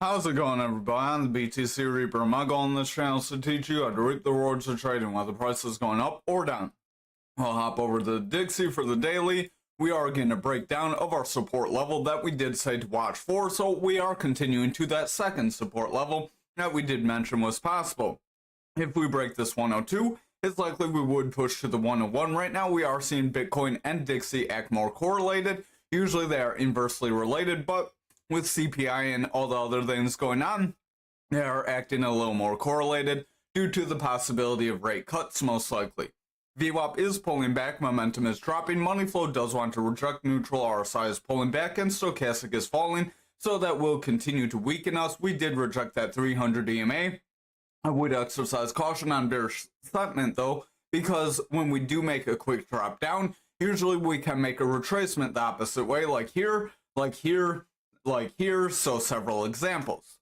How's it going, everybody? I'm the BTC Reaper. My goal on this channel is to teach you how to reap the rewards of trading, whether the price is going up or down. I'll hop over to the Dixie for the daily. We are getting a breakdown of our support level that we did say to watch for, so we are continuing to that second support level that we did mention was possible. If we break this 102, it's likely we would push to the 101. Right now, we are seeing Bitcoin and Dixie act more correlated. Usually they are inversely related, but with CPI and all the other things going on, they are acting a little more correlated due to the possibility of rate cuts, most likely. VWAP is pulling back, momentum is dropping, money flow does want to reject neutral, RSI is pulling back, and stochastic is falling, so that will continue to weaken us. We did reject that 300 EMA. I would exercise caution on bearish sentiment though, because when we do make a quick drop down, usually we can make a retracement the opposite way, like here, so several examples.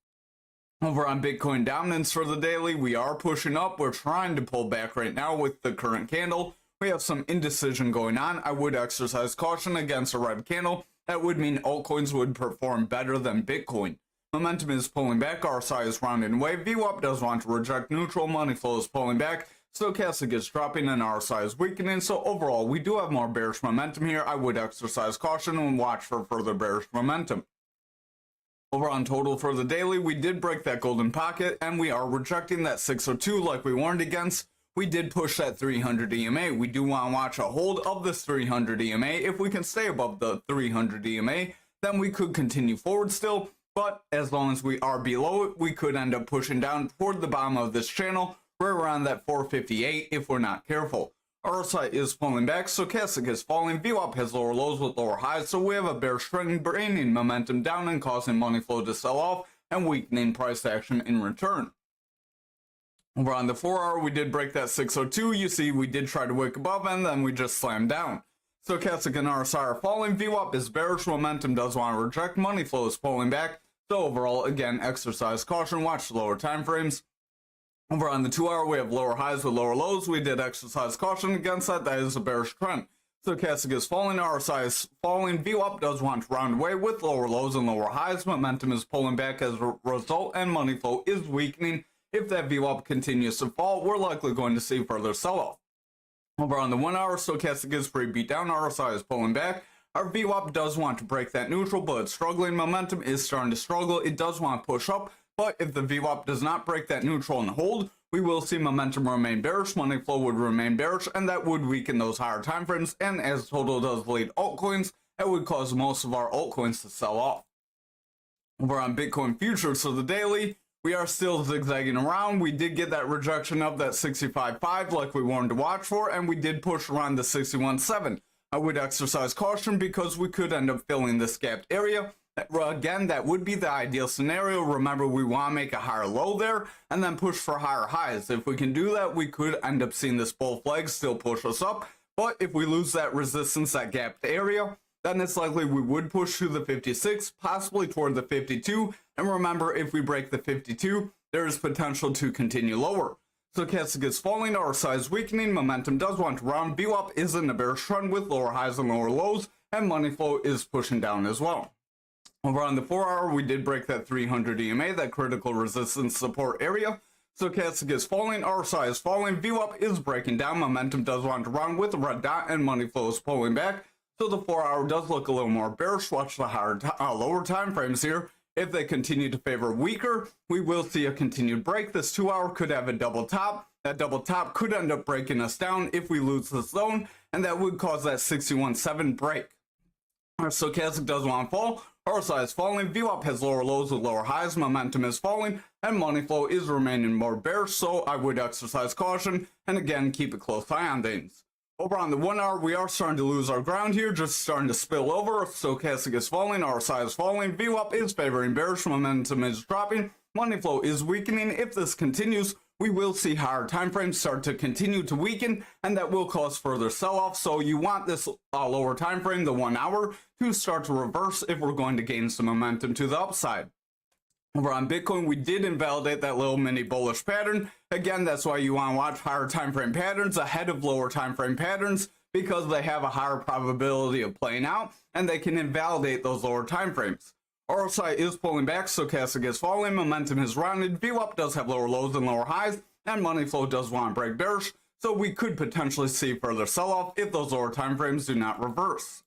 Over on Bitcoin dominance for the daily, we are pushing up. We're trying to pull back right now with the current candle. We have some indecision going on. I would exercise caution against a red candle. That would mean altcoins would perform better than Bitcoin. Momentum is pulling back, RSI is rounding away, VWAP does want to reject neutral, money flow is pulling back, stochastic is dropping, and RSI is weakening. So overall, we do have more bearish momentum here. I would exercise caution and watch for further bearish momentum. Over on total for the daily, we did break that golden pocket, and we are rejecting that 602 like we warned against. We did push that 300 EMA. We do want to watch a hold of this 300 EMA. If we can stay above the 300 EMA, then we could continue forward still. But as long as we are below it, we could end up pushing down toward the bottom of this channel, right around that 458 if we're not careful. RSI is pulling back, stochastic is falling, VWAP has lower lows with lower highs, so we have a bearish trend bringing momentum down and causing money flow to sell off and weakening price action in return. Over on the 4-hour, we did break that 602. You see, we did try to wick above and then we just slammed down. Stochastic and RSI are falling, VWAP is bearish, momentum does want to reject, money flow is pulling back. So overall, again, exercise caution, watch the lower time frames. Over on the 2-hour, we have lower highs with lower lows. We did exercise caution against that. That is a bearish trend. Stochastic is falling, RSI is falling, VWAP does want to round away with lower lows and lower highs. Momentum is pulling back as a result, and money flow is weakening. If that VWAP continues to fall, we're likely going to see further sell-off. Over on the 1-hour, stochastic is pretty beat down, RSI is pulling back. Our VWAP does want to break that neutral, but it's struggling. Momentum is starting to struggle. It does want to push up, but if the VWAP does not break that neutral and hold, we will see momentum remain bearish, money flow would remain bearish, and that would weaken those higher time frames. And as total does lead altcoins, that would cause most of our altcoins to sell off. Over on Bitcoin futures for the daily, we are still zigzagging around. We did get that rejection of that 65.5 like we wanted to watch for, and we did push around the 61.7. I would exercise caution because we could end up filling this gapped area. Again, that would be the ideal scenario. Remember, we want to make a higher low there and then push for higher highs. If we can do that, we could end up seeing this bull flag still push us up. But if we lose that resistance, that gapped area, then it's likely we would push to the 56, possibly toward the 52. And remember, if we break the 52, there is potential to continue lower. Stochastic is falling, RSI is weakening, momentum does want to round, VWAP is in a bearish trend with lower highs and lower lows, and money flow is pushing down as well. Over on the 4-hour, we did break that 300 EMA, that critical resistance support area. Stochastic is falling, RSI is falling, VWAP is breaking down, momentum does want to round with a red dot, and money flow is pulling back. So the 4-hour does look a little more bearish. Watch the lower time frames here. If they continue to favor weaker, we will see a continued break. This 2-hour could have a double top. That double top could end up breaking us down if we lose this zone, and that would cause that 61.7 break. Our stochastic does want to fall. RSI is falling. VWAP has lower lows with lower highs. Momentum is falling, and money flow is remaining more bearish. So I would exercise caution, and again, keep a close eye on things. Over on the 1-hour, we are starting to lose our ground here, just starting to spill over. Stochastic is falling, RSI is falling, VWAP is favoring bearish, momentum is dropping, money flow is weakening. If this continues, we will see higher time frames start to continue to weaken, and that will cause further sell-off. So you want this lower time frame, the 1-hour, to start to reverse if we're going to gain some momentum to the upside. Over on Bitcoin, we did invalidate that little mini bullish pattern. Again, that's why you want to watch higher time frame patterns ahead of lower time frame patterns, because they have a higher probability of playing out and they can invalidate those lower time frames. RSI is pulling back, stochastic is falling, momentum is rounded, VWAP does have lower lows and lower highs, and money flow does want to break bearish, so we could potentially see further sell-off if those lower time frames do not reverse.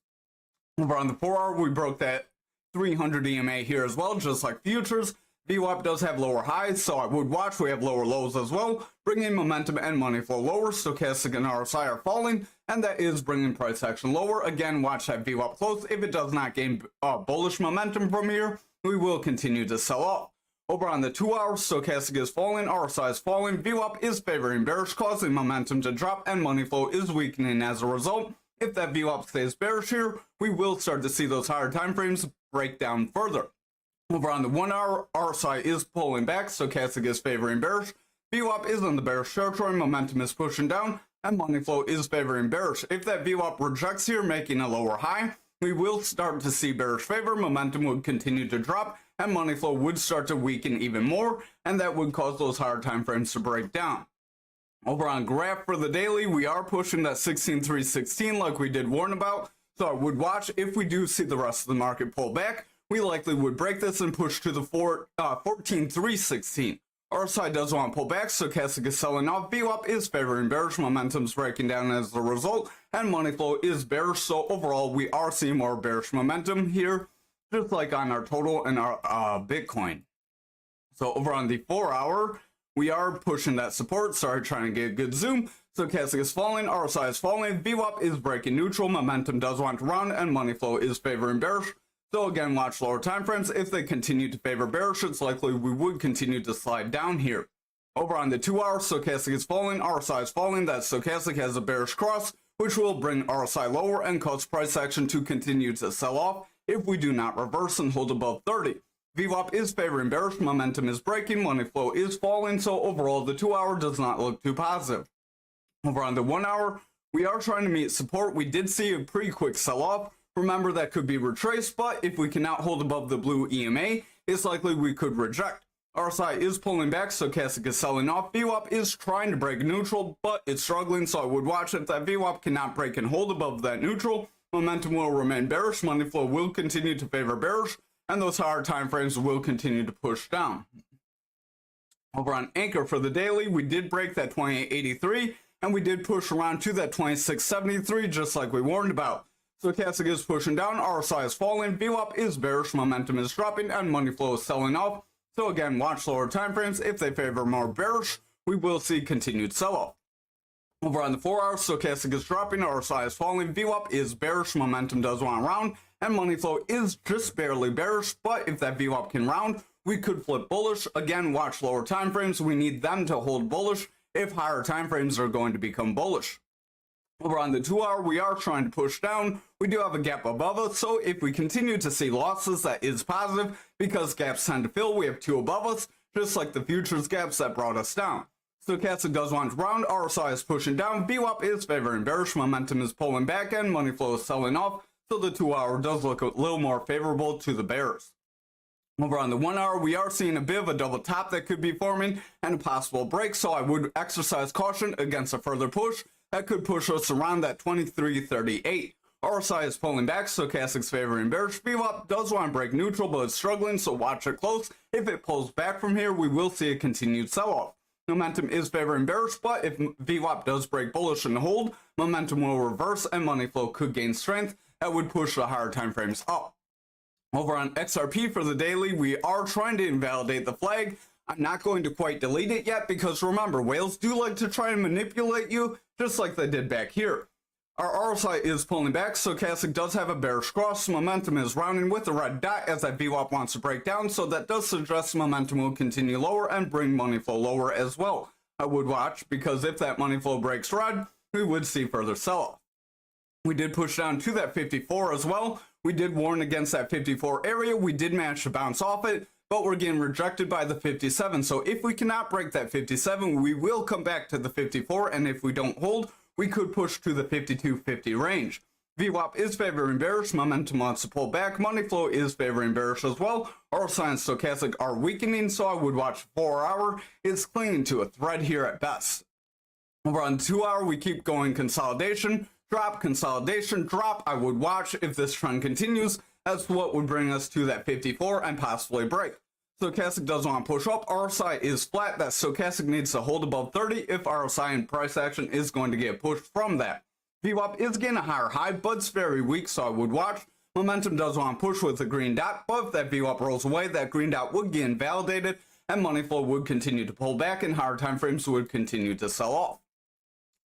Over on the 4-hour, we broke that 300 EMA here as well, just like futures. VWAP does have lower highs, so I would watch. We have lower lows as well, bringing momentum and money flow lower. Stochastic and RSI are falling, and that is bringing price action lower. Again, watch that VWAP close. If it does not gain bullish momentum from here, we will continue to sell off. Over on the 2-hour, stochastic is falling, RSI is falling, VWAP is favoring bearish, causing momentum to drop, and money flow is weakening as a result. If that VWAP stays bearish here, we will start to see those higher time frames break down further. Over on the 1-hour, RSI is pulling back, stochastic is favoring bearish, VWAP is in the bearish territory, momentum is pushing down, and money flow is favoring bearish. If that VWAP rejects here, making a lower high, we will start to see bearish favor, momentum would continue to drop, and money flow would start to weaken even more, and that would cause those higher time frames to break down. Over on graph for the daily, we are pushing that 16,316 like we did warn about, so I would watch. If we do see the rest of the market pull back, we likely would break this and push to the 14,316. RSI does want to pull back, stochastic is selling off, VWAP is favoring bearish, momentum's breaking down as a result, and money flow is bearish, so overall we are seeing more bearish momentum here, just like on our total and our Bitcoin. So over on the 4-hour, we are pushing that support. Sorry, trying to get a good zoom. Stochastic is falling, RSI is falling, VWAP is breaking neutral, momentum does want to run, and money flow is favoring bearish. So again, watch lower time frames. If they continue to favor bearish, it's likely we would continue to slide down here. Over on the 2-hour, stochastic is falling, RSI is falling. That stochastic has a bearish cross, which will bring RSI lower and cause price action to continue to sell off if we do not reverse and hold above 30. VWAP is favoring bearish, momentum is breaking, money flow is falling, so overall the 2-hour does not look too positive. Over on the 1-hour, we are trying to meet support. We did see a pretty quick sell-off. Remember, that could be retraced, but if we cannot hold above the blue EMA, it's likely we could reject. RSI is pulling back, stochastic is selling off, VWAP is trying to break neutral, but it's struggling, so I would watch. If that VWAP cannot break and hold above that neutral, momentum will remain bearish, money flow will continue to favor bearish, and those higher time frames will continue to push down. Over on Ankr for the daily, we did break that 2883, and we did push around to that 2673, just like we warned about. Stochastic is pushing down, RSI is falling, VWAP is bearish, momentum is dropping, and money flow is selling off. So again, watch lower time frames. If they favor more bearish, we will see continued sell-off. Over on the 4-hour, stochastic is dropping, RSI is falling, VWAP is bearish, momentum does want to round, and money flow is just barely bearish, but if that VWAP can round, we could flip bullish. Again, watch lower time frames. We need them to hold bullish if higher time frames are going to become bullish. Over on the 2-hour, we are trying to push down. We do have a gap above us, so if we continue to see losses, that is positive, because gaps tend to fill. We have 2 above us, just like the futures gaps that brought us down. Stochastic does want to round, RSI is pushing down, VWAP is favoring bearish, momentum is pulling back, and money flow is selling off, so the 2-hour does look a little more favorable to the bears. Over on the 1-hour, we are seeing a bit of a double top that could be forming and a possible break, so I would exercise caution against a further push. That could push us around that 2338. RSI is pulling back, stochastic's favoring bearish. VWAP does want to break neutral, but it's struggling, so watch it close. If it pulls back from here, we will see a continued sell-off. Momentum is favoring bearish, but if VWAP does break bullish and hold, momentum will reverse and money flow could gain strength. That would push the higher time frames up. Over on XRP for the daily, we are trying to invalidate the flag. I'm not going to quite delete it yet because remember, whales do like to try and manipulate you just like they did back here. Our RSI is pulling back, stochastic does have a bearish cross, momentum is rounding with a red dot as that VWAP wants to break down, so that does suggest momentum will continue lower and bring money flow lower as well. I would watch, because if that money flow breaks red, we would see further sell-off. We did push down to that 54 as well. We did warn against that 54 area. We did manage to bounce off it, but we're getting rejected by the 57. So if we cannot break that 57, we will come back to the 54, and if we don't hold, we could push to the 5250 range. VWAP is favoring bearish, momentum wants to pull back, money flow is favoring bearish as well. RSI and stochastic are weakening, so I would watch 4-hour. It's clinging to a thread here at best. Over on 2-hour, we keep going consolidation, drop, consolidation, drop. I would watch if this trend continues. That's what would bring us to that 54 and possibly break. Stochastic does want to push up. RSI is flat. That stochastic needs to hold above 30 if RSI and price action is going to get pushed from that. VWAP is getting a higher high, but it's very weak, so I would watch. Momentum does want to push with a green dot, but if that VWAP rolls away, that green dot would get invalidated, and money flow would continue to pull back, and higher time frames would continue to sell off.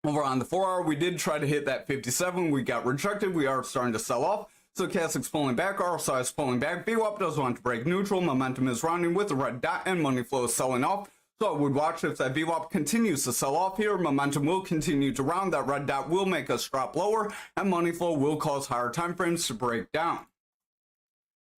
Over on the 4 hour, we did try to hit that 57. We got rejected. We are starting to sell off. Stochastic's pulling back, RSI is pulling back, VWAP does want to break neutral, momentum is rounding with a red dot, and money flow is selling off. So I would watch if that VWAP continues to sell off here, momentum will continue to round, that red dot will make us drop lower, and money flow will cause higher time frames to break down.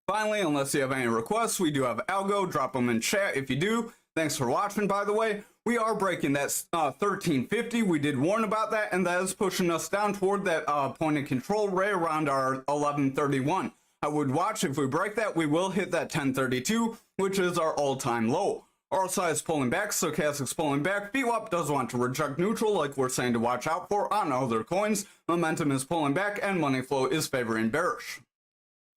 Finally, unless you have any requests, we do have ALGO, drop them in chat if you do. Thanks for watching, by the way. We are breaking that 1350, we did warn about that, and that is pushing us down toward that point of control right around our 1131. I would watch if we break that, we will hit that 1032, which is our all-time low. RSI is pulling back, Stochastic's pulling back, VWAP does want to reject neutral like we're saying to watch out for on other coins, momentum is pulling back, and money flow is favoring bearish.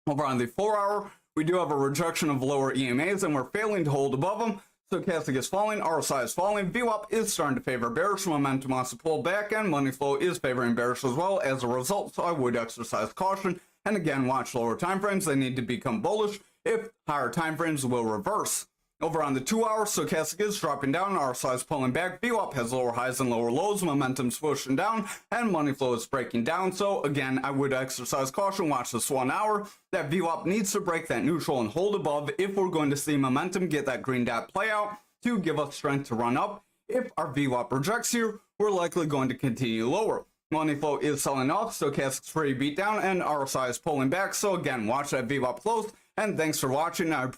Over on the 4 hour, we do have a rejection of lower EMAs and we're failing to hold above them. Stochastic is falling, RSI is falling, VWAP is starting to favor bearish, momentum wants to pull back, and money flow is favoring bearish as well as a result, so I would exercise caution. And again, watch lower time frames, they need to become bullish if higher time frames will reverse. Over on the 2 hour, Stochastic is dropping down, RSI is pulling back, VWAP has lower highs and lower lows, momentum's pushing down, and money flow is breaking down. So again, I would exercise caution, watch this 1 hour. That VWAP needs to break that neutral and hold above if we're going to see momentum get that green dot play out to give us strength to run up. If our VWAP rejects here, we're likely going to continue lower. Money flow is selling off, Stochastic's pretty beat down, and RSI is pulling back. So again, watch that VWAP close, and thanks for watching. I appreciate